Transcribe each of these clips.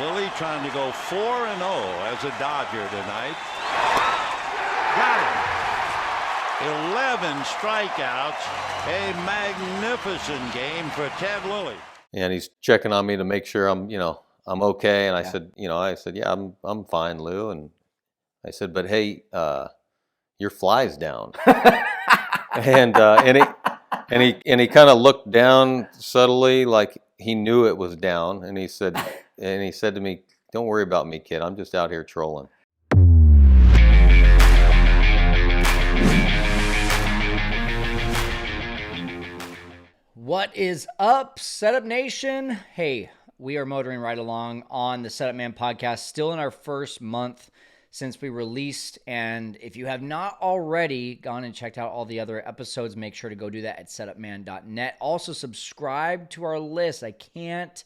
Lilly trying to go 4-0 as a Dodger tonight. Got him. 11 strikeouts. A magnificent game for Ted Lilly. And he's checking on me to make sure I'm okay. And I said, yeah, I'm fine, Lou. And I said, but hey, your fly's down. and he kind of looked down subtly, like he knew it was down. And he said to me, "Don't worry about me, kid. I'm just out here trolling." What is up, Setup Nation? Hey, we are motoring right along on the Setup Man podcast, still in our first month since we released. And if you have not already gone and checked out all the other episodes, make sure to go do that at setupman.net. Also, subscribe to our list. I can't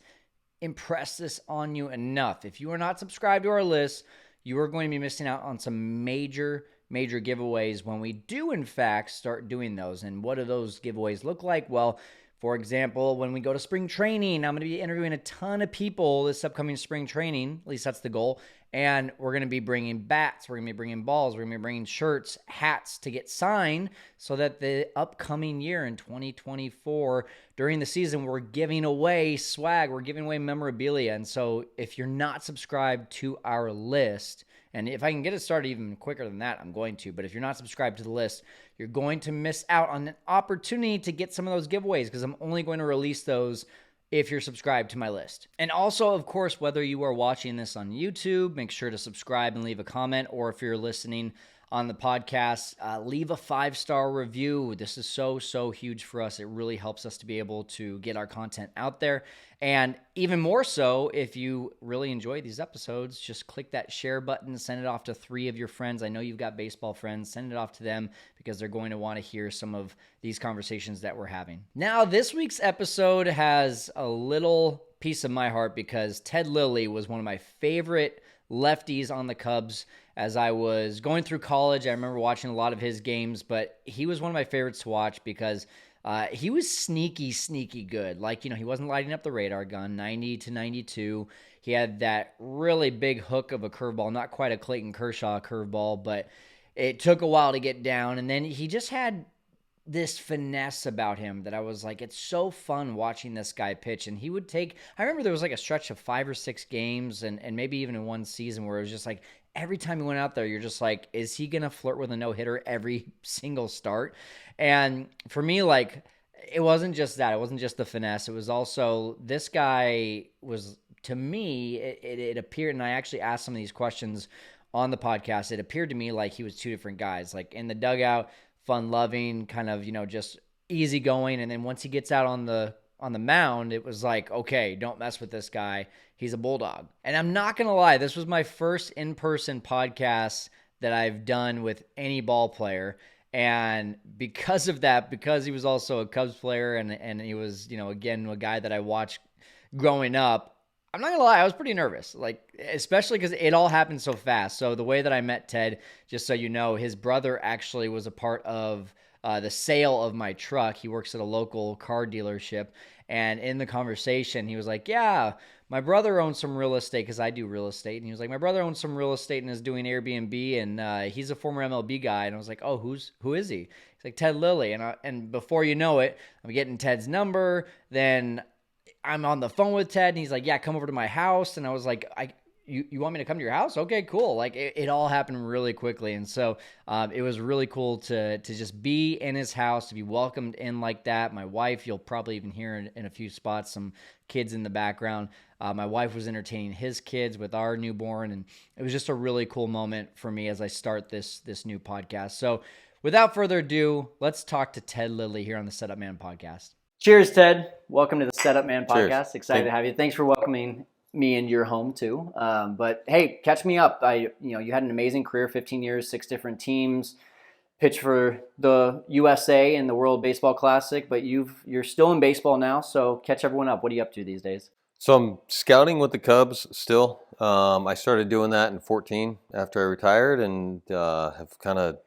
impress this on you enough. If you are not subscribed to our list, you are going to be missing out on some major giveaways when we do, in fact, start doing those. And what do those giveaways look like? Well, for example, when we go to spring training, I'm going to be interviewing a ton of people this upcoming spring training. At least that's the goal. And we're going to be bringing bats. We're going to be bringing balls. We're going to be bringing shirts, hats to get signed so that the upcoming year in 2024, during the season, we're giving away swag. We're giving away memorabilia. And so if you're not subscribed to our list, and if I can get it started even quicker than that, I'm going to. But if you're not subscribed to the list, you're going to miss out on an opportunity to get some of those giveaways because I'm only going to release those if you're subscribed to my list. And also, of course, whether you are watching this on YouTube, make sure to subscribe and leave a comment. Or if you're listening on the podcast, leave a 5-star review. This is so huge for us. It really helps us to be able to get our content out there. And even more so, if you really enjoy these episodes, just click that share button, send it off to 3 of your friends. I know you've got baseball friends. Send it off to them because they're going to want to hear some of these conversations that we're having. Now, this week's episode has a little piece of my heart because Ted Lilly was one of my favorite lefties on the Cubs. As I was going through college, I remember watching a lot of his games, but he was one of my favorites to watch because he was sneaky good. Like, he wasn't lighting up the radar gun, 90 to 92. He had that really big hook of a curveball, not quite a Clayton Kershaw curveball, but it took a while to get down. And then he just had this finesse about him that I was like, it's so fun watching this guy pitch. And he would I remember there was like a stretch of 5 or 6 games and maybe even in one season where it was just like, every time he went out there, you're just like, is he going to flirt with a no-hitter every single start? And for me, like, it wasn't just that. It wasn't just the finesse. It was also, this guy was, to me, it appeared, and I actually asked some of these questions on the podcast, it appeared to me like he was 2 different guys. Like, in the dugout, fun-loving, kind of, just easygoing, and then once he gets out on the mound, it was like, okay, don't mess with this guy. He's a Bulldog. And I'm not going to lie, this was my first in-person podcast that I've done with any ball player. And because of that, because he was also a Cubs player and he was, again, a guy that I watched growing up, I'm not going to lie, I was pretty nervous, like, especially because it all happened so fast. So the way that I met Ted, just so you know, his brother actually was a part of the sale of my truck. He works at a local car dealership. And in the conversation, he was like, yeah, my brother owns some real estate because I do real estate. And he was like, my brother owns some real estate and is doing Airbnb. And he's a former MLB guy. And I was like, oh, who is he? He's like, Ted Lilly. And before you know it, I'm getting Ted's number. Then I'm on the phone with Ted. And he's like, yeah, come over to my house. And I was like, You want me to come to your house? Okay, cool. Like, it all happened really quickly. And so it was really cool to just be in his house, to be welcomed in like that. My wife, you'll probably even hear in a few spots, some kids in the background. My wife was entertaining his kids with our newborn. And it was just a really cool moment for me as I start this new podcast. So without further ado, let's talk to Ted Lilly here on the Setup Man podcast. Cheers, Ted. Welcome to the Setup Man podcast. Cheers. Excited to have you. Thanks for welcoming me into your home too. But hey, catch me up. You had an amazing career, 15 years, 6 different teams, pitched for the USA in the World Baseball Classic, but you're still in baseball now. So catch everyone up. What are you up to these days? So I'm scouting with the Cubs still. I started doing that in 14 after I retired and have kind of,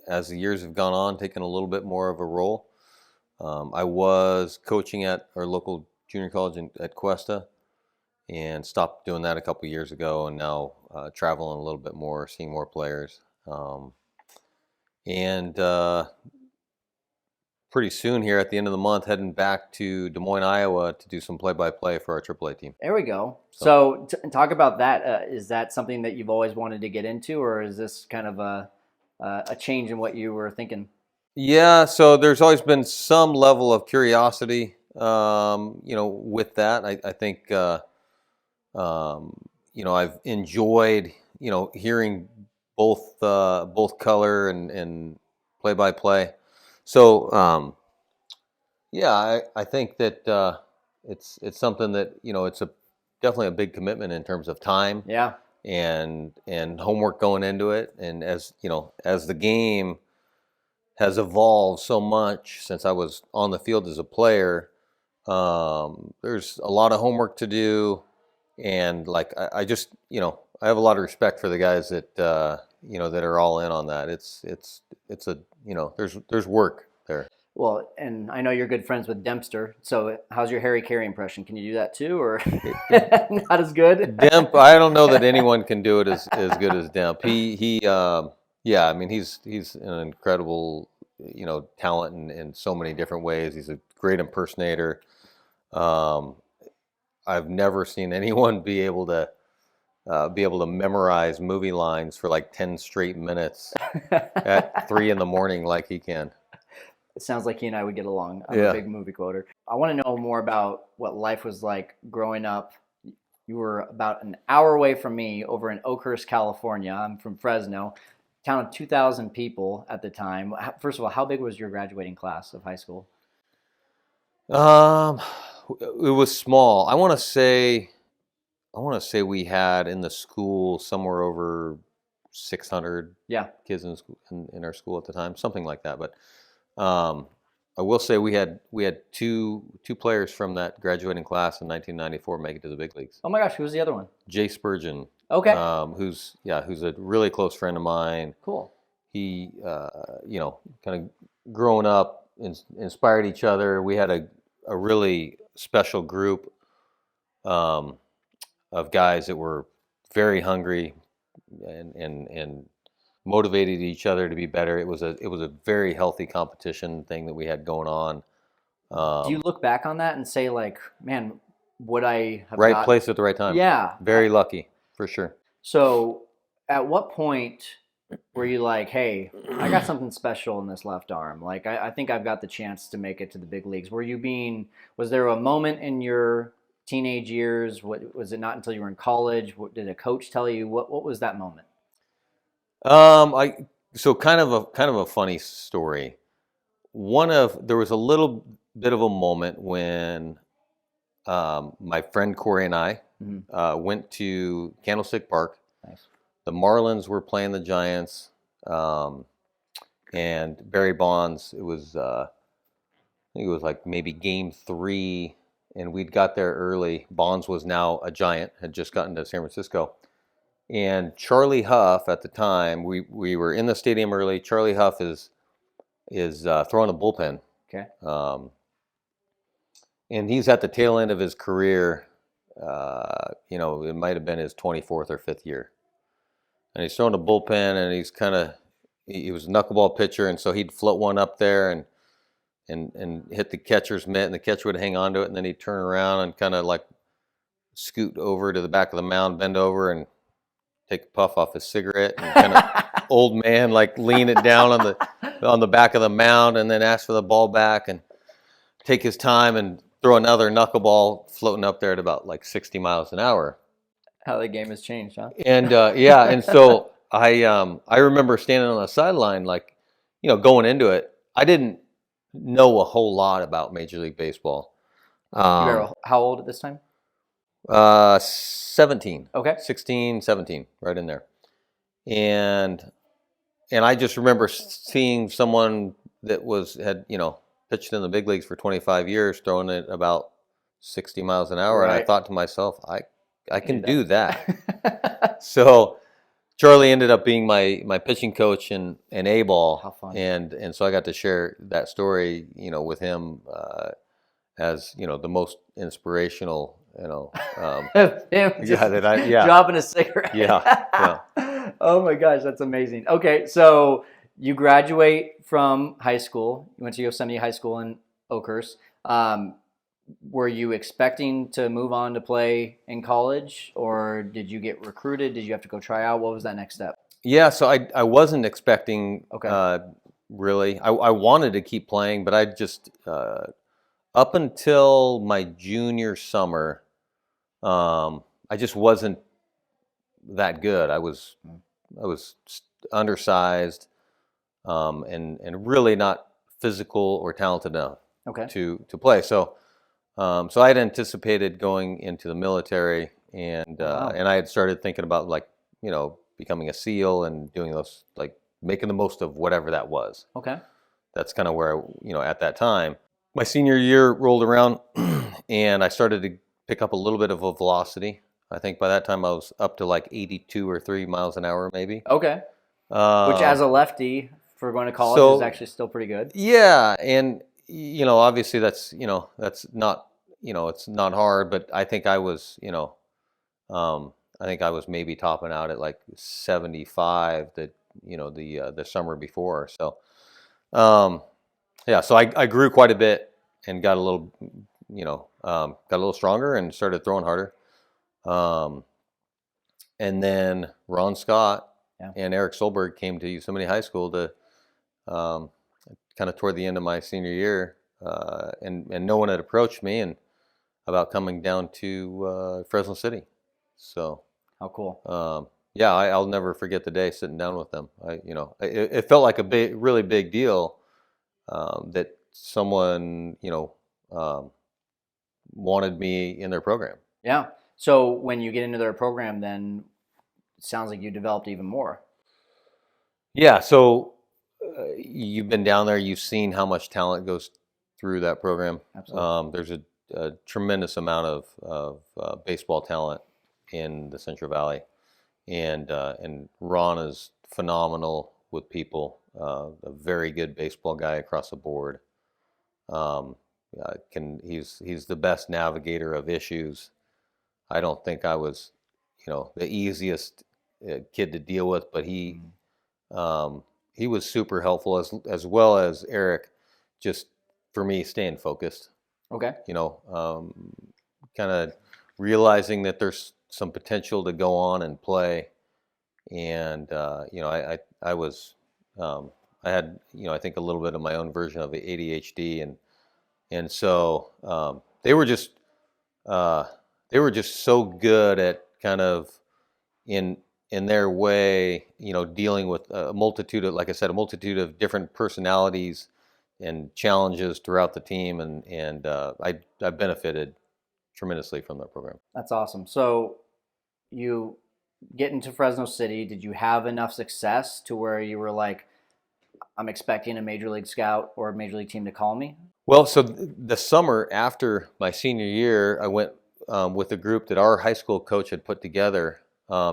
as the years have gone on, taken a little bit more of a role. I was coaching at our local junior college at Cuesta. and stopped doing that a couple years ago, and now traveling a little bit more, seeing more players. And pretty soon here at the end of the month, heading back to Des Moines, Iowa to do some play-by-play for our AAA team. There we go. So talk about that. Is that something that you've always wanted to get into, or is this kind of a change in what you were thinking? Yeah, so there's always been some level of curiosity, with that. I think, I've enjoyed, hearing both color and play-by-play. So, I think that it's something that, it's definitely a big commitment in terms of time. Yeah. And homework going into it. And as the game has evolved so much since I was on the field as a player, there's a lot of homework to do. And I just, I have a lot of respect for the guys that, that are all in on that. It's a, there's work there. Well, and I know you're good friends with Dempster. So how's your Harry Carey impression? Can you do that too, or not as good? Demp, I don't know that anyone can do it as good as Demp. He's an incredible, talent in so many different ways. He's a great impersonator. I've never seen anyone be able to memorize movie lines for like 10 straight minutes at 3 a.m. like he can. It sounds like he and I would get along. I'm a big movie quoter. I want to know more about what life was like growing up. You were about an hour away from me over in Oakhurst, California. I'm from Fresno, town of 2,000 people at the time. First of all, how big was your graduating class of high school? It was small. I want to say we had in the school somewhere over 600 kids in school, in our school at the time, something like that. But I will say we had two players from that graduating class in 1994 make it to the big leagues. Oh my gosh, who was the other one? Jay Spurgeon. Okay. Who's a really close friend of mine. Cool. He kind of growing up inspired each other. We had a really special group of guys that were very hungry and motivated each other to be better. It was a very healthy competition thing that we had going on. Do you look back on that and say, like, man, would I have right place at the right time? Yeah. Very lucky, for sure. So at what point were you like, hey, I got something special in this left arm? Like, I think I've got the chance to make it to the big leagues. Was there a moment in your teenage years? What was it? Not until you were in college? Did a coach tell you? What was that moment? So kind of a funny story. There was a little bit of a moment when my friend Corey and I went to Candlestick Park. Nice. The Marlins were playing the Giants, and Barry Bonds. It was I think it was like maybe Game 3, and we'd got there early. Bonds was now a Giant, had just gotten to San Francisco. And Charlie Huff at the time, we were in the stadium early. Charlie Huff is throwing a bullpen. Okay. And he's at the tail end of his career. It might have been his 24th or 5th year. And he's throwing a bullpen, and he was a knuckleball pitcher, and so he'd float one up there and hit the catcher's mitt, and the catcher would hang on to it, and then he'd turn around and kind of like scoot over to the back of the mound, bend over, and take a puff off his cigarette, and kind of old man like lean it down on the back of the mound, and then ask for the ball back and take his time and throw another knuckleball floating up there at about like 60 miles an hour. How the game has changed, huh? And and so I remember standing on the sideline, like, going into it. I didn't know a whole lot about Major League Baseball. You were how old at this time? 17. Okay. 16, 17, right in there. And I just remember seeing someone that had pitched in the big leagues for 25 years, throwing it about 60 miles an hour. Right. And I thought to myself, I can do that. So Charlie ended up being my pitching coach in A-ball. How fun. And so I got to share that story, with him as, the most inspirational dropping a cigarette. Yeah. Oh my gosh, that's amazing. Okay, so you graduate from high school. You went to Yosemite High School in Oakhurst. Were you expecting to move on to play in college, or did you get recruited? Did you have to go try out? What was that next step? Yeah, so I wasn't expecting Okay. really. I wanted to keep playing, but I just up until my junior summer, I just wasn't that good. I was undersized, and really not physical or talented enough Okay. to play. So I had anticipated going into the military, and Wow. and I had started thinking about becoming a SEAL and doing those, like making the most of whatever that was. Okay. That's kind of where at that time. My senior year rolled around, and I started to pick up a little bit of a velocity. I think by that time I was up to like 82 or 3 miles an hour, maybe. Okay. Which, as a lefty, for going to college, is actually still pretty good. Yeah, and obviously that's not it's not hard, but I think I was maybe topping out at like 75 the summer before. So yeah, so I grew quite a bit and got a little stronger and started throwing harder. And then Ron Scott and Eric Solberg came to Yosemite High School to kind of toward the end of my senior year, and no one had approached me and about coming down to Fresno City. So how cool! I'll never forget the day sitting down with them. It felt like a really big deal that someone wanted me in their program. Yeah. So when you get into their program, then it sounds like you developed even more. Yeah. So you've been down there. You've seen how much talent goes through that program. Absolutely. There's a tremendous amount of baseball talent in the Central Valley, and Ron is phenomenal with people. A very good baseball guy across the board. He's the best navigator of issues. I don't think I was, the easiest kid to deal with, but he was super helpful, as well as Eric, just for me staying focused. Okay. Kind of realizing that there's some potential to go on and play, and I had I think a little bit of my own version of ADHD, and so they were just so good at kind of in their way, dealing with a multitude of different personalities and challenges throughout the team, and I benefited tremendously from that program. That's awesome. So you get into Fresno City. Did you have enough success to where you were like, I'm expecting a major league scout or a major league team to call me? Well, so the summer after my senior year, I went with a group that our high school coach had put together.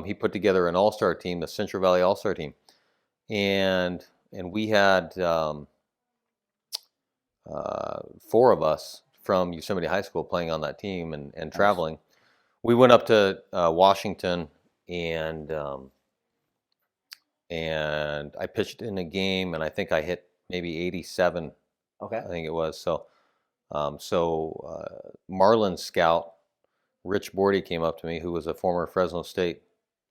He put together an all-star team, the Central Valley All-Star team, and we had 4 of us from Yosemite High School playing on that team and traveling. We went up to Washington, and I pitched in a game, and I think I hit maybe 87. Okay. I think it was. So Marlins scout Rich Bordy came up to me, who was a former Fresno State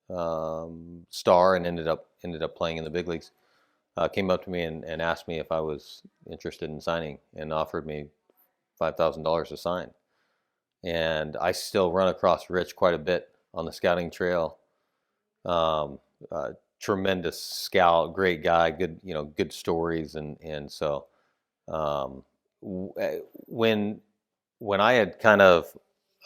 star and ended up playing in the big leagues. Came up to me and asked me if I was interested in signing, and offered me $5,000 to sign. And I still run across Rich quite a bit on the scouting trail. Tremendous scout, great guy, good stories, and so when I had kind of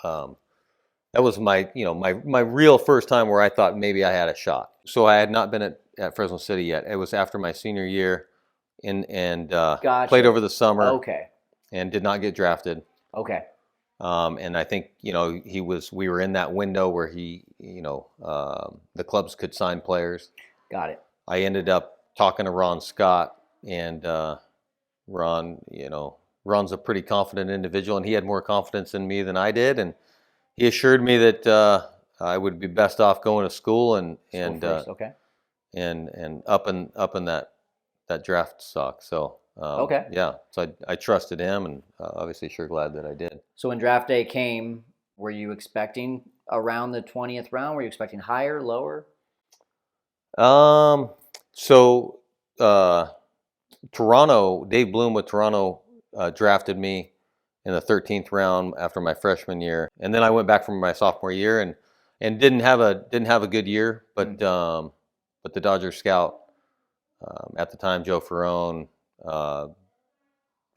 that was my my real first time where I thought maybe I had a shot. So I had not been at Fresno City yet. It was after my senior year, and Gotcha. played over the summer. Okay. And did not get drafted. Okay. And I think we were in that window where the clubs could sign players. Got it. I ended up talking to Ron Scott, and Ron's a pretty confident individual, and he had more confidence in me than I did, and he assured me that I would be best off going to school and First, okay. and up in that draft stock. So Okay. yeah, so I trusted him, and obviously sure glad that I did. So when draft day came, were you expecting around the 20th round? Were you expecting higher, lower? So Toronto, Dave Bloom with Toronto drafted me in the 13th round after my freshman year, and then I went back from my sophomore year and didn't have a good year, but the Dodgers scout at the time, Joe Ferrone,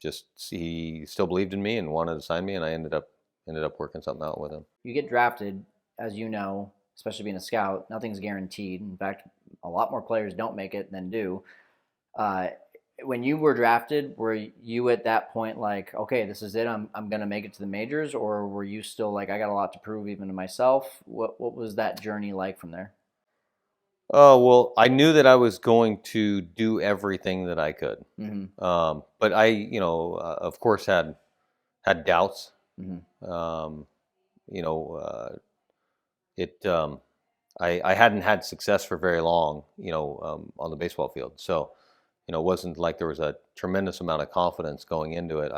he still believed in me and wanted to sign me, and I ended up working something out with him. You get drafted, as you know, especially being a scout, nothing's guaranteed. In fact, a lot more players don't make it than do. When you were drafted, were you at that point like, okay, this is it, I'm going to make it to the majors, or were you still like, I got a lot to prove even to myself? What was that journey like from there? Oh, well, I knew that I was going to do everything that I could. Mm-hmm. But I, of course had doubts. Mm-hmm. I hadn't had success for very long, on the baseball field. So, it wasn't like there was a tremendous amount of confidence going into it.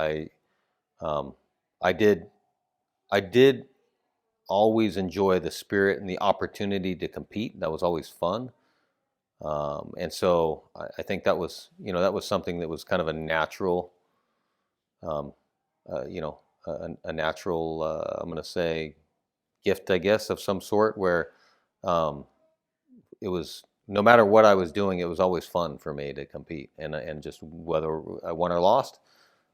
I did always enjoy the spirit and the opportunity to compete. That was always fun. And so I think that was something that was kind of a natural, a natural, I'm going to say, gift, I guess, of some sort, where it was, no matter what I was doing, it was always fun for me to compete, and just whether I won or lost,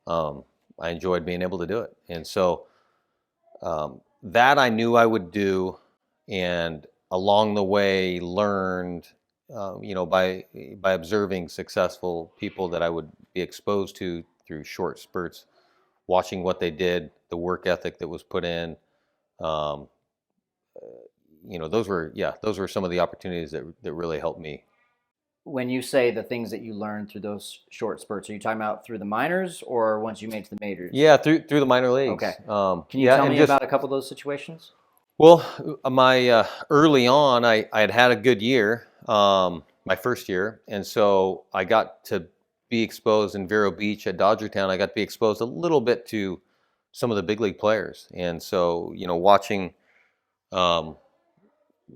I enjoyed being able to do it. And so that I knew I would do, and along the way learned, by observing successful people that I would be exposed to through short spurts, watching what they did, the work ethic that was put in. Those were some of the opportunities that really helped me. When you say the things that you learned through those short spurts, are you talking about through the minors or once you made it to the majors? Yeah, through the minor leagues. Okay. Can you tell me about a couple of those situations? Well, my early on, I had a good year, my first year, and so I got to be exposed in Vero Beach at Dodgertown. I got to be exposed a little bit to some of the big league players, and so watching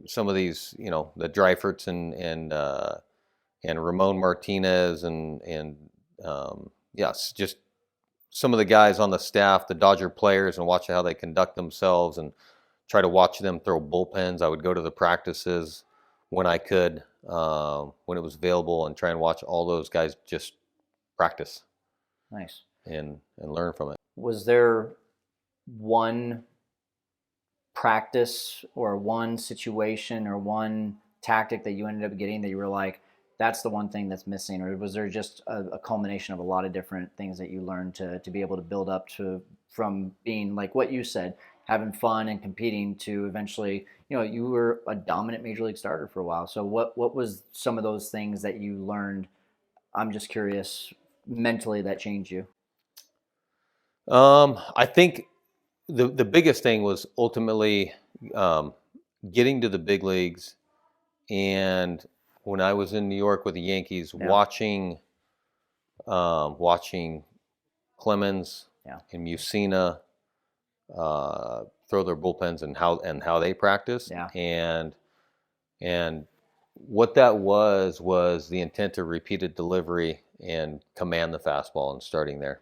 some of these, the Dreiferts and Ramon Martinez and yes, just some of the guys on the staff, the Dodger players, and watch how they conduct themselves and try to watch them throw bullpens. I would go to the practices when I could, when it was available, and try and watch all those guys just practice. Nice. And learn from it. Was there one practice or one situation or one tactic that you ended up getting that you were like, that's the one thing that's missing? Or was there just a culmination of a lot of different things that you learned to be able to build up to, from being like what you said, having fun and competing, to eventually, you were a dominant major league starter for a while. So what was some of those things that you learned, I'm just curious, mentally, that changed you? I think the biggest thing was ultimately getting to the big leagues, and when I was in New York with the Yankees, watching Clemens and Mussina throw their bullpens and how they practice, and what that was the intent of repeated delivery and command the fastball and starting there.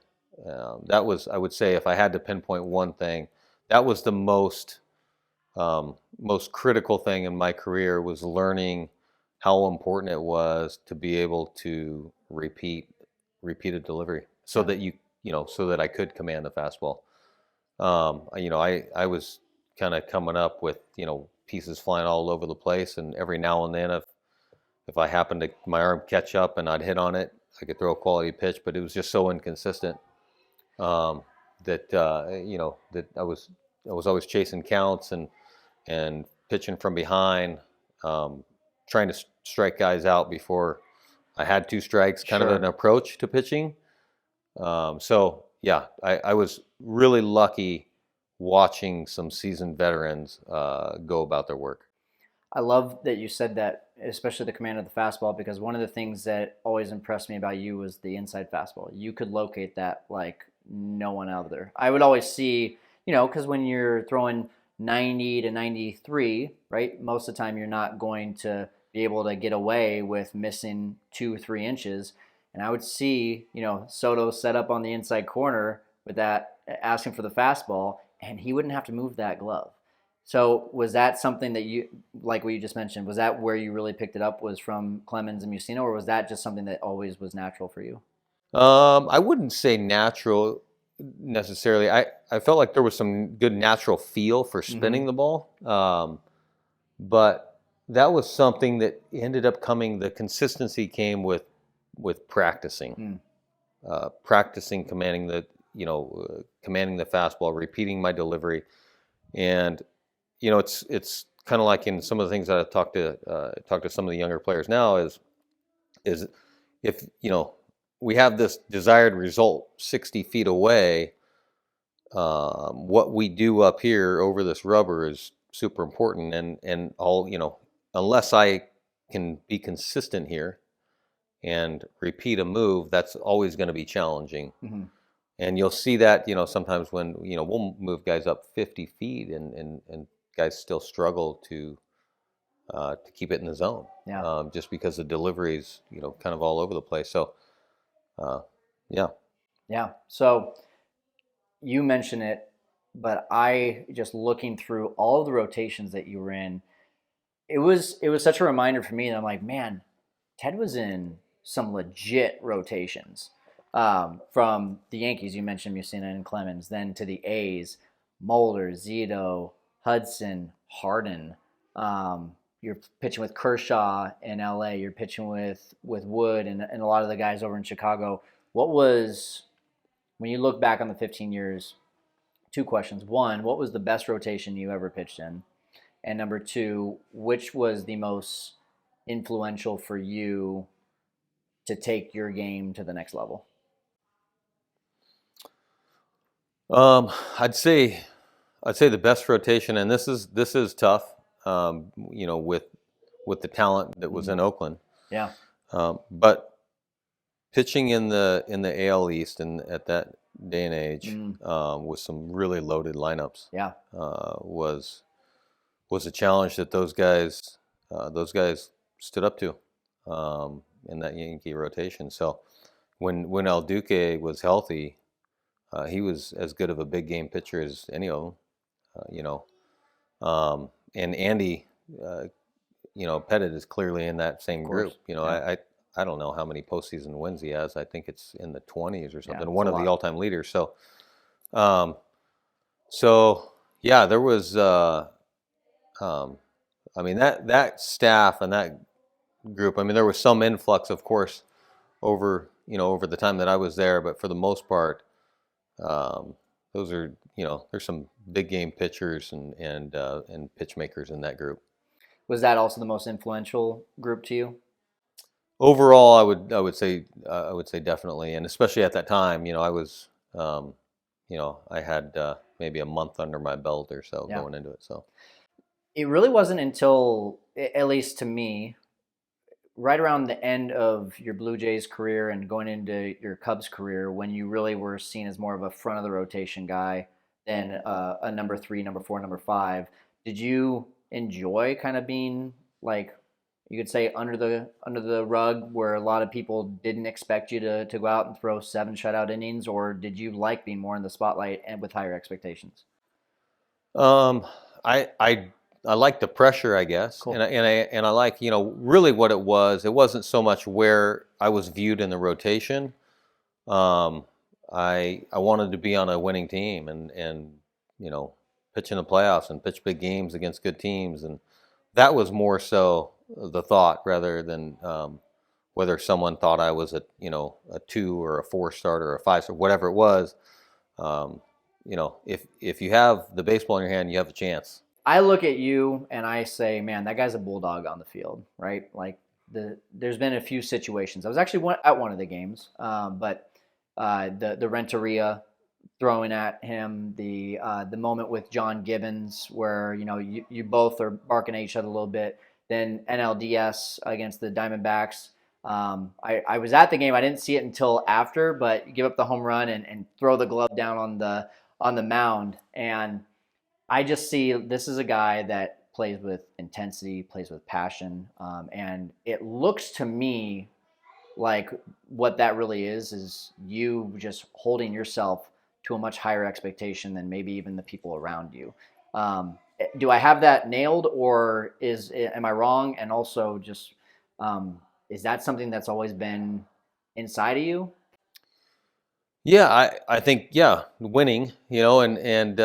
That was, I would say, if I had to pinpoint one thing, that was the most critical thing in my career, was learning how important it was to be able to repeated delivery, so that so that I could command the fastball. I was kind of coming up with pieces flying all over the place, and every now and then, if I happened to my arm catch up and I'd hit on it, I could throw a quality pitch, but it was just so inconsistent that I was always chasing counts and pitching from behind, trying to strike guys out before I had two strikes, kind of an approach to pitching. So yeah, I was really lucky watching some seasoned veterans go about their work. I love that you said that, especially the command of the fastball, because one of the things that always impressed me about you was the inside fastball. You could locate that like no one out there. I would always see, because when you're throwing 90 to 93, right, most of the time you're not going to be able to get away with missing 2-3 inches. And I would see, Soto set up on the inside corner with that, asking for the fastball, and he wouldn't have to move that glove. So was that something that you, like what you just mentioned, was that where you really picked it up, was from Clemens and Musino, or was that just something that always was natural for you? I wouldn't say natural necessarily. I felt like there was some good natural feel for spinning the ball. But that was something that ended up coming, the consistency came with practicing. Practicing commanding the fastball, repeating my delivery. And it's kind of like in some of the things that I've talked to some of the younger players now is if we have this desired result 60 feet away, what we do up here over this rubber is super important, and all unless I can be consistent here and repeat a move, that's always going to be challenging. And you'll see that sometimes when we'll move guys up 50 feet and guys still struggle to keep it in the zone, just because the delivery is kind of all over the place. So yeah. So you mentioned it, but I just looking through all of the rotations that you were in, it was such a reminder for me that I'm like, man, Ted was in some legit rotations. From the Yankees, you mentioned Musina and Clemens, then to the A's, Mulder, Zito, Hudson, Harden. You're pitching with Kershaw in LA. You're pitching with Wood and a lot of the guys over in Chicago. What was, when you look back on the 15 years, 2 questions. 1, what was the best rotation you ever pitched in? And number 2, which was the most influential for you to take your game to the next level? I'd say the best rotation, and this is tough, with the talent that was in Oakland. Yeah. But pitching in the AL East and at that day and age, with some really loaded lineups, was a challenge that those guys stood up to in that Yankee rotation. So when El Duque was healthy, he was as good of a big game pitcher as any of them, and Andy, Pettit is clearly in that same group. I don't know how many postseason wins he has. I think it's in the 20s or something. One of the all-time leaders. So, there was. That staff and that group. There was some influx, of course, over the time that I was there, but for the most part, those are there's some big game pitchers and pitch makers in that group. Was that also the most influential group to you? Overall, I would say definitely, and especially at that time, I was, I had maybe a month under my belt or so going into it. So it really wasn't until, at least to me, right around the end of your Blue Jays career and going into your Cubs career, when you really were seen as more of a front of the rotation guy than a number 3, number 4, number 5. Did you enjoy kind of being, like, you could say under the rug, where a lot of people didn't expect you to go out and throw 7 shutout innings, or did you like being more in the spotlight and with higher expectations? I like the pressure, I guess, cool. and I like really what it was. It wasn't so much where I was viewed in the rotation. I wanted to be on a winning team and pitch in the playoffs and pitch big games against good teams, and that was more so the thought rather than whether someone thought I was a 2 or a 4 starter or a 5 star, whatever it was. If you have the baseball in your hand, you have a chance. I look at you and I say, man, that guy's a bulldog on the field, right? Like there's been a few situations. I was actually at one of the games, but the Renteria throwing at him, the moment with John Gibbons where you both are barking at each other a little bit. Then NLDS against the Diamondbacks. I was at the game. I didn't see it until after, but you give up the home run and throw the glove down on the mound, and I just see this is a guy that plays with intensity, plays with passion, and it looks to me like what that really is you just holding yourself to a much higher expectation than maybe even the people around you. Do I have that nailed, or am I wrong? And also, just is that something that's always been inside of you? Yeah, I think winning, and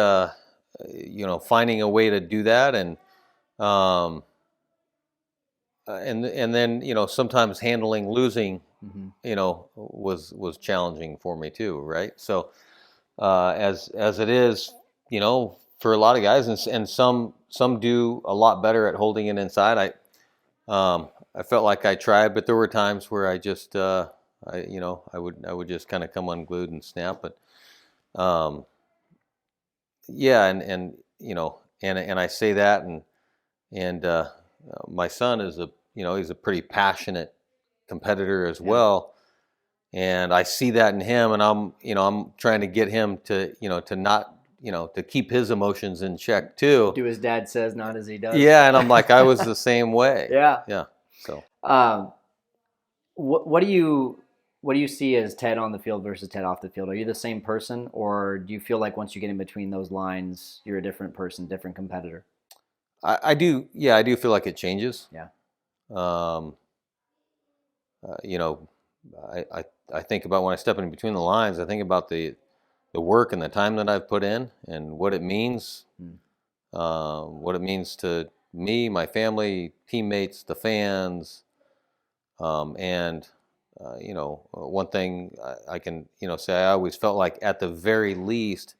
finding a way to do that, and then sometimes handling losing, was challenging for me too, right? So as it is, for a lot of guys, and some do a lot better at holding it inside. I felt like I tried, but there were times where I just I would just kind of come unglued and snap. But and I say that, and my son is he's a pretty passionate competitor as well, and I see that in him, and I'm trying to get him to to not to keep his emotions in check too. Do as dad says, not as he does. Yeah, and I'm like, I was the same way. Yeah. So what do you see as Ted on the field versus Ted off the field? Are you the same person, or do you feel like once you get in between those lines, you're a different person, different competitor? I do. Yeah, I do feel like it changes. Yeah. I think about when I step in between the lines, I think about the work and the time that I've put in and what it means, what it means to me, my family, teammates, the fans, and one thing I can say, I always felt like at the very least,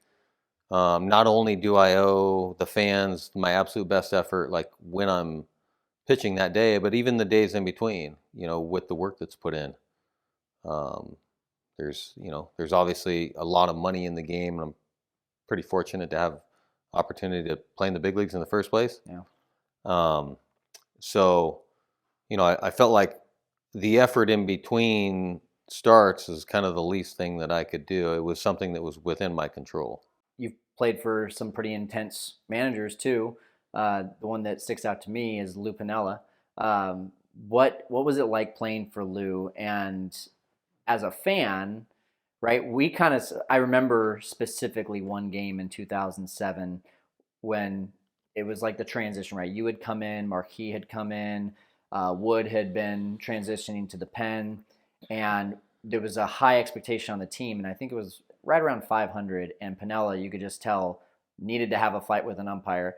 not only do I owe the fans my absolute best effort, like when I'm pitching that day, but even the days in between, with the work that's put in. There's obviously a lot of money in the game, and I'm pretty fortunate to have opportunity to play in the big leagues in the first place. Yeah. So, I felt like the effort in between starts is kind of the least thing that I could do. It was something that was within my control. You've played for some pretty intense managers too. The one that sticks out to me is Lou Pinella. What was it like playing for Lou? And as a fan, right, I remember specifically one game in 2007 when it was like the transition, right? You had come in, Marquis had come in, Wood had been transitioning to the pen, and there was a high expectation on the team, and I think it was right around 500, and Pinella, you could just tell, needed to have a fight with an umpire.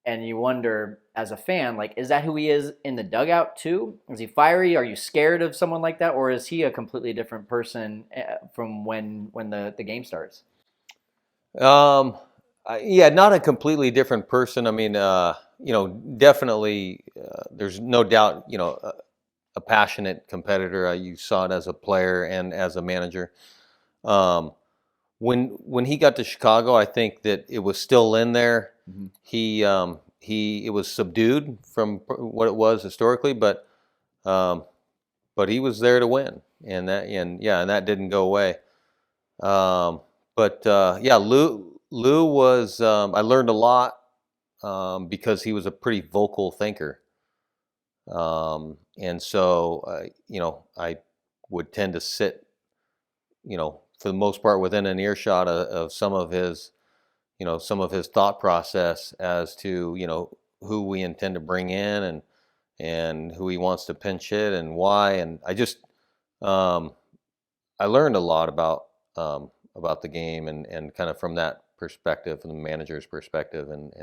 And you wonder, as a fan, like, is that who he is in the dugout too? Is he fiery? Are you scared of someone like that? Or is he a completely different person from when the game starts? Yeah, not a completely different person. I mean, definitely, there's no doubt, a passionate competitor. You saw it as a player and as a manager. When he got to Chicago, I think that it was still in there. Mm-hmm. It was subdued from what it was historically, but he was there to win, and that didn't go away. Lou was. I learned a lot because he was a pretty vocal thinker, and so I would tend to sit, for the most part, within an earshot of some of his thought process as to who we intend to bring in and who he wants to pinch hit and why. And I just I learned a lot about the game and kind of from that perspective, from the manager's perspective, Lou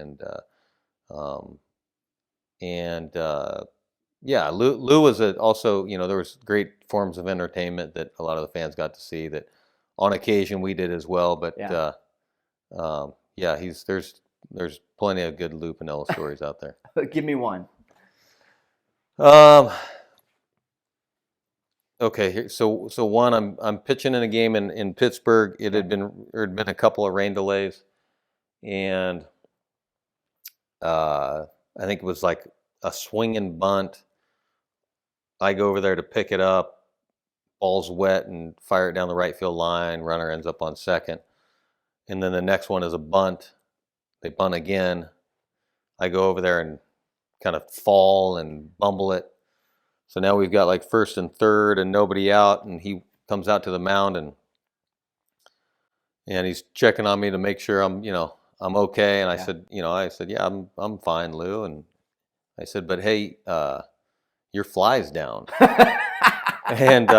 was also, there was great forms of entertainment that a lot of the fans got to see that on occasion we did as well. But there's plenty of good Lou Pinella stories out there. Give me one. Okay, so one, I'm pitching in a game in Pittsburgh. There had been a couple of rain delays, and I think it was like a swinging bunt. I go over there to pick it up. Ball's wet and fire it down the right field line. Runner ends up on second, and then the next one is a bunt. They bunt again. I go over there and kind of fall and bumble it. So now we've got like first and third and nobody out, and he comes out to the mound and he's checking on me to make sure I'm okay. And I said, yeah, I'm fine, Lou. And I said, but hey, your fly's down. and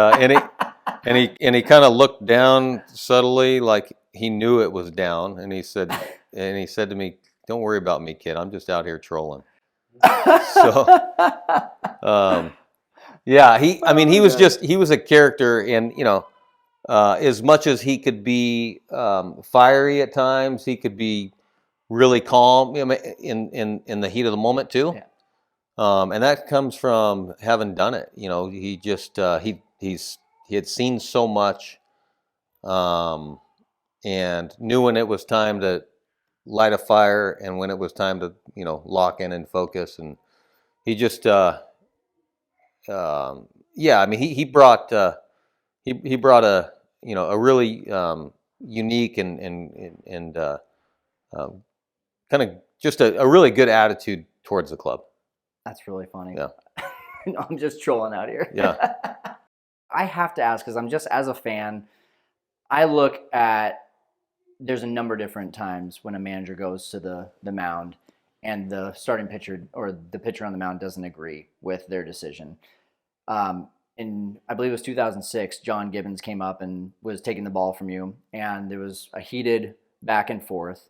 he kind of looked down subtly, like he knew it was down. And he said to me, "Don't worry about me, kid. I'm just out here trolling." So, yeah, he was a character, and as much as he could be fiery at times, he could be really calm in the heat of the moment too. Yeah. And that comes from having done it. He just he had seen so much, and knew when it was time to light a fire and when it was time to lock in and focus. And he just he brought he brought a really unique and kind of just a really good attitude towards the club. That's really funny. Yeah. I'm just trolling out here. Yeah. I have to ask, because I'm just, as a fan, I look at, there's a number of different times when a manager goes to the mound and the starting pitcher or the pitcher on the mound doesn't agree with their decision. In, I believe it was 2006, John Gibbons came up and was taking the ball from you, and there was a heated back and forth.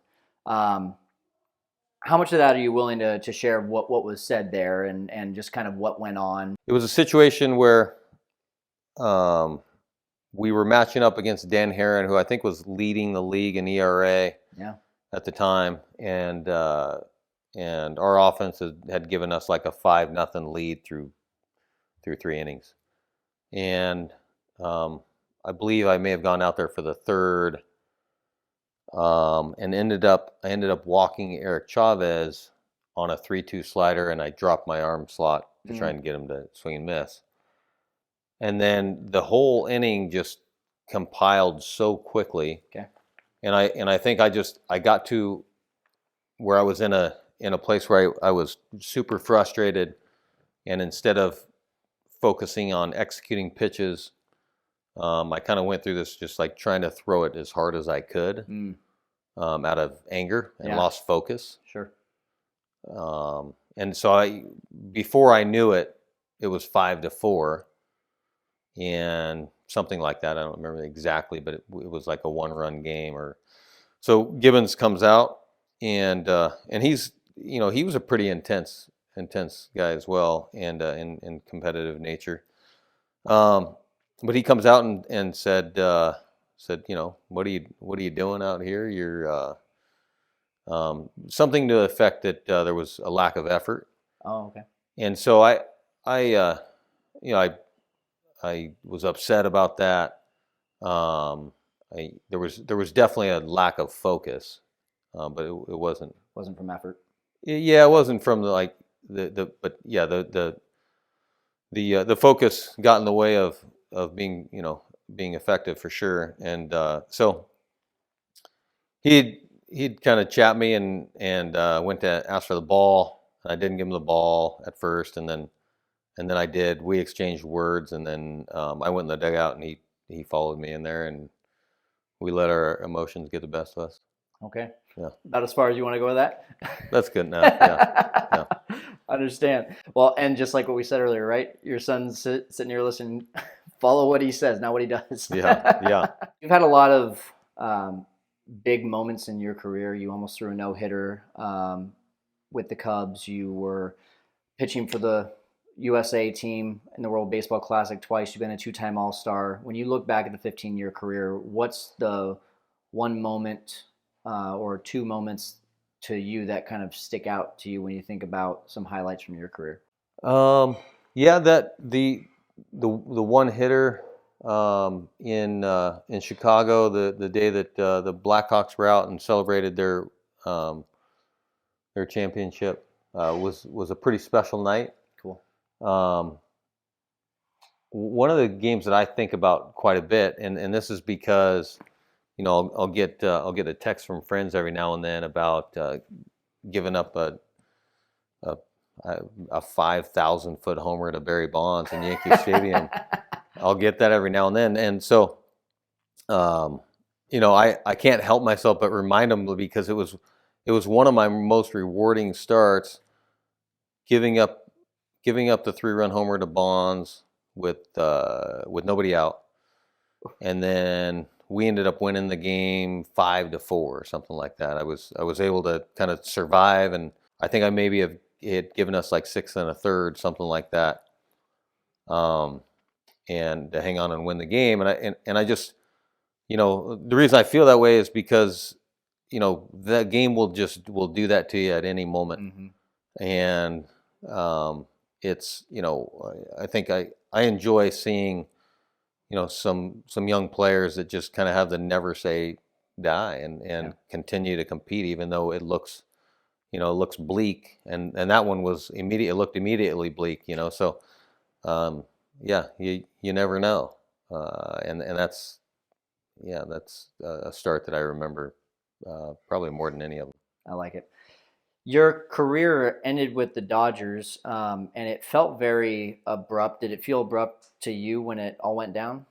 How much of that are you willing to share what was said there and just kind of what went on? It was a situation where we were matching up against Dan Herron, who I think was leading the league in ERA at the time, and our offense had given us like a 5-0 lead through 3 innings, and I believe I may have gone out there for the third. And I ended up walking Eric Chavez on a 3-2 slider, and I dropped my arm slot to try and get him to swing and miss. And then the whole inning just compiled so quickly. Okay. And I think I got to where I was in a place where I was super frustrated, and instead of focusing on executing pitches, I kind of went through this just like trying to throw it as hard as I could out of anger and lost focus. Sure. And so before I knew it, it was 5-4 and something like that. I don't remember exactly, but it was like a 1-run game. So Gibbons comes out, and he's he was a pretty intense guy as well, and in competitive nature. But he comes out and said, what are you doing out here? You're something to the effect that there was a lack of effort. Oh, okay. And so I was upset about that. There was definitely a lack of focus, but it wasn't from effort. Yeah, it wasn't from the focus got in the way of being effective for sure. And so he'd kind of chat me and went to ask for the ball. I didn't give him the ball at first, and then I did. We exchanged words, and then I went in the dugout, and he followed me in there, and we let our emotions get the best of us. Okay. Yeah. About as far as you want to go with that? That's good enough. Yeah. Understand. Well, and just like what we said earlier, right? Your son's sitting here listening. Follow what he says, not what he does. Yeah. You've had a lot of big moments in your career. You almost threw a no-hitter with the Cubs. You were pitching for the USA team in the World Baseball Classic twice. You've been a 2-time All-Star. When you look back at the 15-year career, what's the one moment or two moments to you that kind of stick out to you when you think about some highlights from your career? the one hitter in Chicago, the day that the Blackhawks were out and celebrated their championship, was a pretty special night. Cool. One of the games that I think about quite a bit, and this is because, I'll get a text from friends every now and then about giving up a 5,000-foot homer to Barry Bonds in Yankee Stadium. I'll get that every now and then, and so I can't help myself but remind them, because it was one of my most rewarding starts, giving up the 3-run homer to Bonds with nobody out, and then we ended up winning the game 5-4 or something like that. I was able to kind of survive, and I think I maybe had given us like 6 1/3, something like that, and to hang on and win the game. And I just, the reason I feel that way is because that game will do that to you at any moment. Mm-hmm. And it's, I think I enjoy seeing some young players that just kind of have the never say die and continue to compete, even though it looks bleak, and that one looked immediately bleak, so you never know, and that's a start that I remember probably more than any of them. I like it. Your career ended with the Dodgers, and it felt very abrupt. Did it feel abrupt to you when it all went down?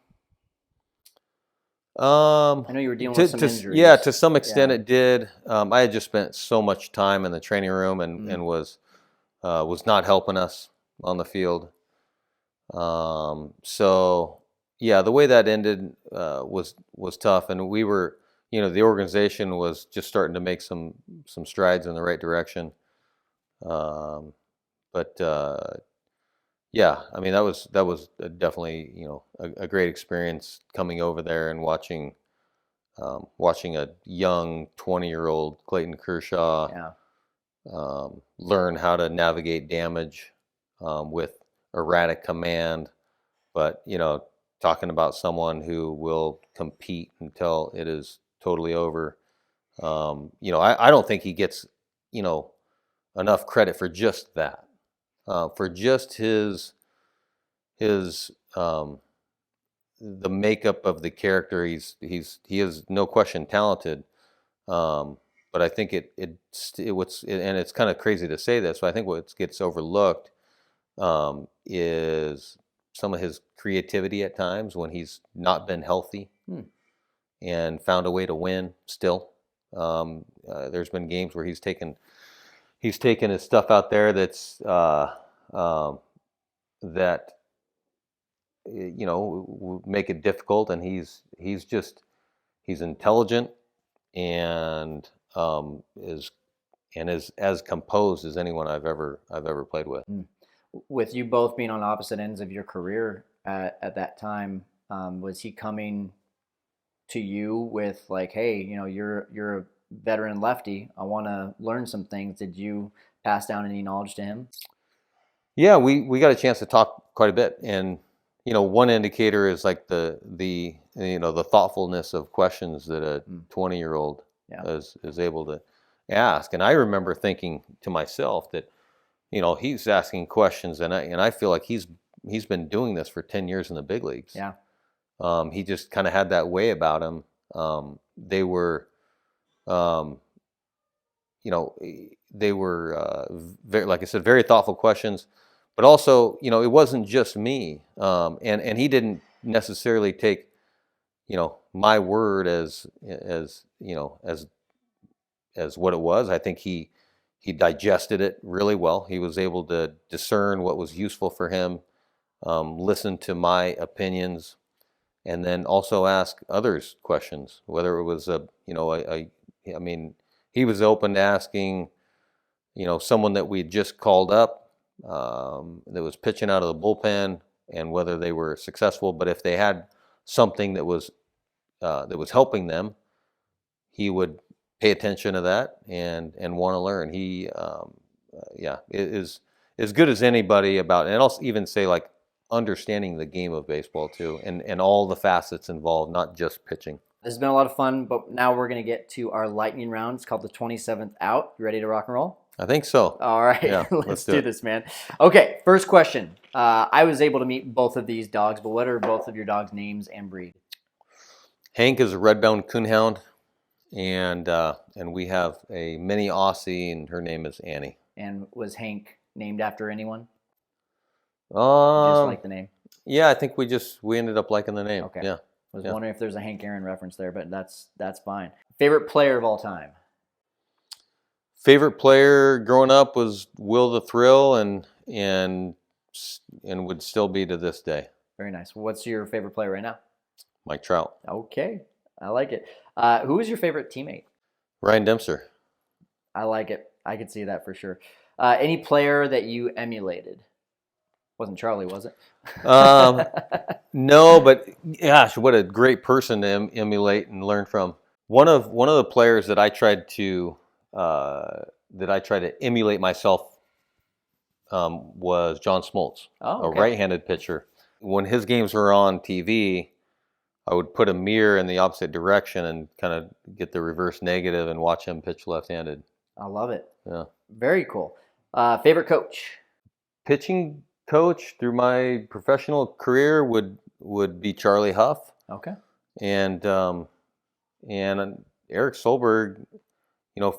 I know you were dealing with some injuries. Yeah, to some extent it did. I had just spent so much time in the training room and was not helping us on the field. So yeah, the way that ended was tough, and we were, the organization was just starting to make some strides in the right direction. But yeah, I mean, that was definitely, a great experience coming over there and watching a young 20-year-old Clayton Kershaw learn how to navigate damage with erratic command, but talking about someone who will compete until it is totally over. I don't think he gets enough credit for just that. For just his the makeup of the character. He is no question talented, but I think and it's kind of crazy to say this, but I think what gets overlooked is some of his creativity at times when he's not been healthy and found a way to win still. There's been games where he's taken his stuff out there that's that make it difficult, and he's intelligent and is as composed as anyone I've ever played with. With you both being on opposite ends of your career at that time, was he coming to you with like, hey, you're a veteran lefty, I want to learn some things? Did you pass down any knowledge to him? Yeah, we got a chance to talk quite a bit, and one indicator is like the thoughtfulness of questions that a 20-year-old is able to ask. And I remember thinking to myself that he's asking questions, and I feel like he's been doing this for 10 years in the big leagues. Yeah. He just kind of had that way about him. They were very, like I said, very thoughtful questions, but also, it wasn't just me. And he didn't necessarily take, my word as what it was. I think he digested it really well. He was able to discern what was useful for him, listen to my opinions, and then also ask others questions, whether it was he was open to asking, someone that we just called up, that was pitching out of the bullpen, and whether they were successful. But if they had something that was helping them, he would pay attention to that and want to learn. He is as good as anybody about, and I'll even say, like, understanding the game of baseball too, and all the facets involved, not just pitching. This has been a lot of fun, but now we're going to get to our lightning round. It's called the 27th out. You ready to rock and roll? I think so. All right, Yeah, let's do this, man. Okay, first question. I was able to meet both of these dogs, but what are both of your dogs' names and breed? Hank is a red-bound coonhound, and we have a mini Aussie, and her name is Annie. And was Hank named after anyone? Just like the name? Yeah, I think we ended up liking the name. Okay. Yeah. I was wondering if there's a Hank Aaron reference there, but that's fine. Favorite player of all time? Favorite player growing up was Will the Thrill, and would still be to this day. Very nice. What's your favorite player right now? Mike Trout. Okay, I like it. Who is your favorite teammate? Ryan Dempster. I like it. I could see that for sure. Any player that you emulated? Wasn't Charlie, was it? No, but gosh, what a great person to emulate and learn from. One of the players that I tried to emulate myself was John Smoltz, a right-handed pitcher. When his games were on TV, I would put a mirror in the opposite direction and kind of get the reverse negative and watch him pitch left-handed. I love it. Yeah. Very cool. Favorite coach? Pitching coach through my professional career would be Charlie Huff. Okay. And Eric Solberg,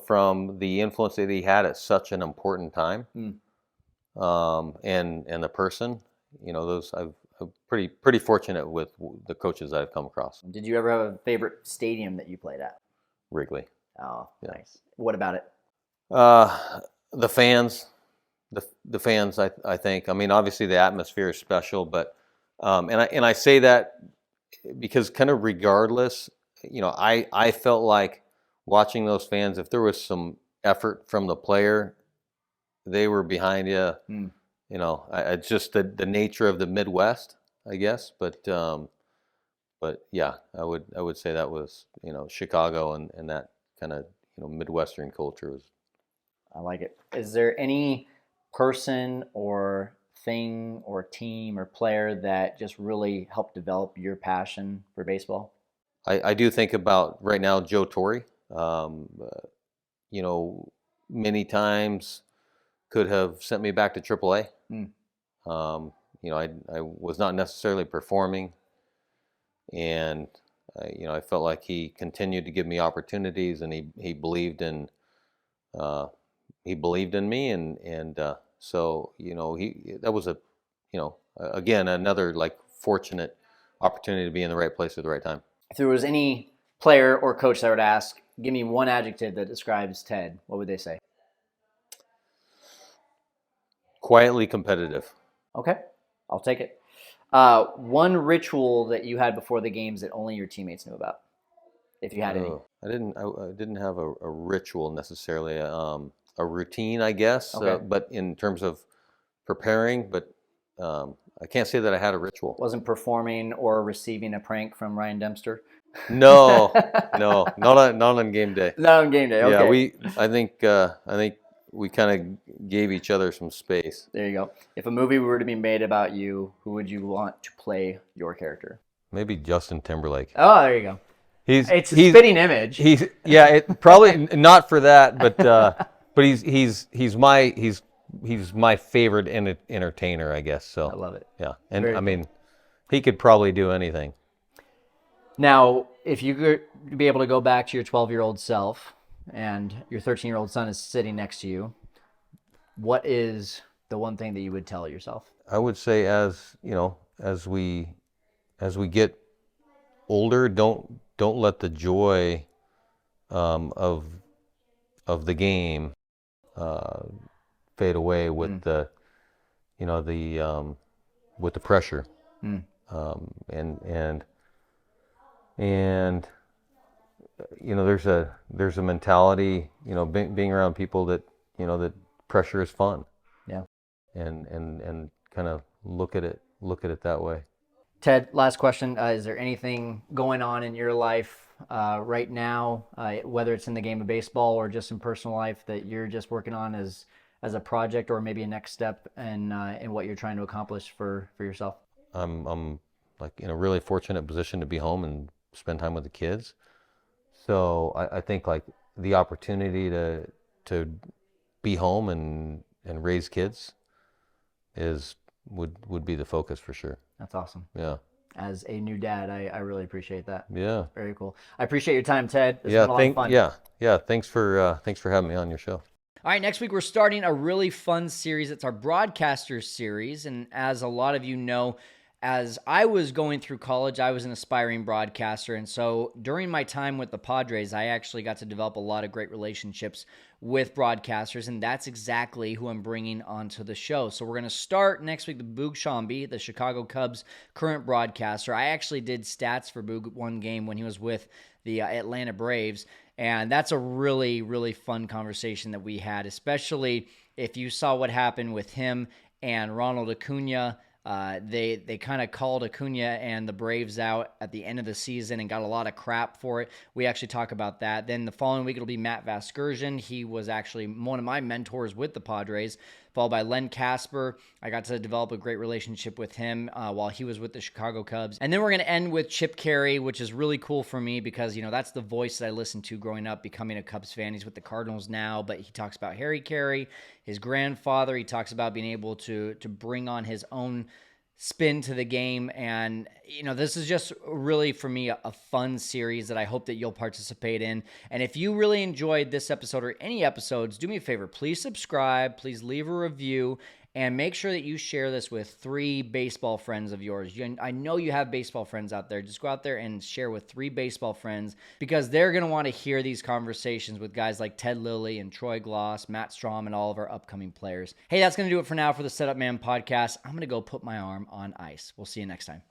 from the influence that he had at such an important time, and the person, those I'm pretty fortunate with the coaches I've come across. Did you ever have a favorite stadium that you played at? Wrigley. Oh, Yeah. Nice. What about it? The fans. The fans, I think. I mean, obviously the atmosphere is special, but and I say that because kind of regardless, I felt like watching those fans, if there was some effort from the player, they were behind you. It's just the nature of the Midwest, I guess. But yeah, I would say that was Chicago and that kind of Midwestern culture was. I like it. Is there any person or thing or team or player that just really helped develop your passion for baseball? I do think about right now Joe Torre. Many times could have sent me back to AAA. I was not necessarily performing, and I felt like he continued to give me opportunities, and he believed in me, and so that was again another fortunate opportunity to be in the right place at the right time. If there was any player or coach that would ask, give me one adjective that describes Ted, what would they say? Quietly competitive. Okay, I'll take it. One ritual that you had before the games that only your teammates knew about, if you had any. I didn't have a ritual necessarily. A routine, I guess, Okay. But in terms of preparing, but I can't say that I had a ritual. Wasn't performing or receiving a prank from Ryan Dempster? No, not on game day. Not on game day. Okay. Yeah, I think we kind of gave each other some space. There you go. If a movie were to be made about you, who would you want to play your character? Maybe Justin Timberlake. Oh, there you go. It's a fitting image. Probably not for that, but he's my favorite entertainer, I guess. So I love it. Yeah, and Very I mean, he could probably do anything. Now, if you could be able to go back to your 12-year-old self and your 13-year-old son is sitting next to you, what is the one thing that you would tell yourself? I would say, as we get older, don't let the joy of the game fade away with the with the pressure, and there's a mentality, being around people that that pressure is fun. Yeah. And kind of look at it that way. Ted, last question. Is there anything going on in your life right now, whether it's in the game of baseball or just in personal life, that you're just working on as as a project or maybe a next step in what you're trying to accomplish for yourself? I'm like in a really fortunate position to be home and spend time with the kids. So I think like the opportunity to be home and raise kids would be the focus for sure. That's awesome. Yeah. As a new dad, I really appreciate that. Yeah. Very cool. I appreciate your time, Ted. It's Yeah. been a lot of fun. Yeah. Thanks for having me on your show. All right, next week we're starting a really fun series. It's our Broadcasters series. And as a lot of you know, as I was going through college, I was an aspiring broadcaster. And so during my time with the Padres, I actually got to develop a lot of great relationships with broadcasters. And that's exactly who I'm bringing onto the show. So we're going to start next week with Boog Shambi, the Chicago Cubs current broadcaster. I actually did stats for Boog one game when he was with the Atlanta Braves. And that's a really, really fun conversation that we had, especially if you saw what happened with him and Ronald Acuna. They kind of called Acuna and the Braves out at the end of the season and got a lot of crap for it. We actually talk about that. Then the following week, it'll be Matt Vasgersian. He was actually one of my mentors with the Padres, followed by Len Casper. I got to develop a great relationship with him while he was with the Chicago Cubs. And then we're going to end with Chip Carey, which is really cool for me because, you know, that's the voice that I listened to growing up, becoming a Cubs fan. He's with the Cardinals now, but he talks about Harry Carey, his grandfather. He talks about being able to bring on his own spin to the game. And, you know, this is just really, for me, a fun series that I hope that you'll participate in. And if you really enjoyed this episode or any episodes, do me a favor, please subscribe, please leave a review, and make sure that you share this with 3 baseball friends of yours. I know you have baseball friends out there. Just go out there and share with 3 baseball friends because they're going to want to hear these conversations with guys like Ted Lilly and Troy Gloss, Matt Strom, and all of our upcoming players. Hey, that's going to do it for now for the Setup Man podcast. I'm going to go put my arm on ice. We'll see you next time.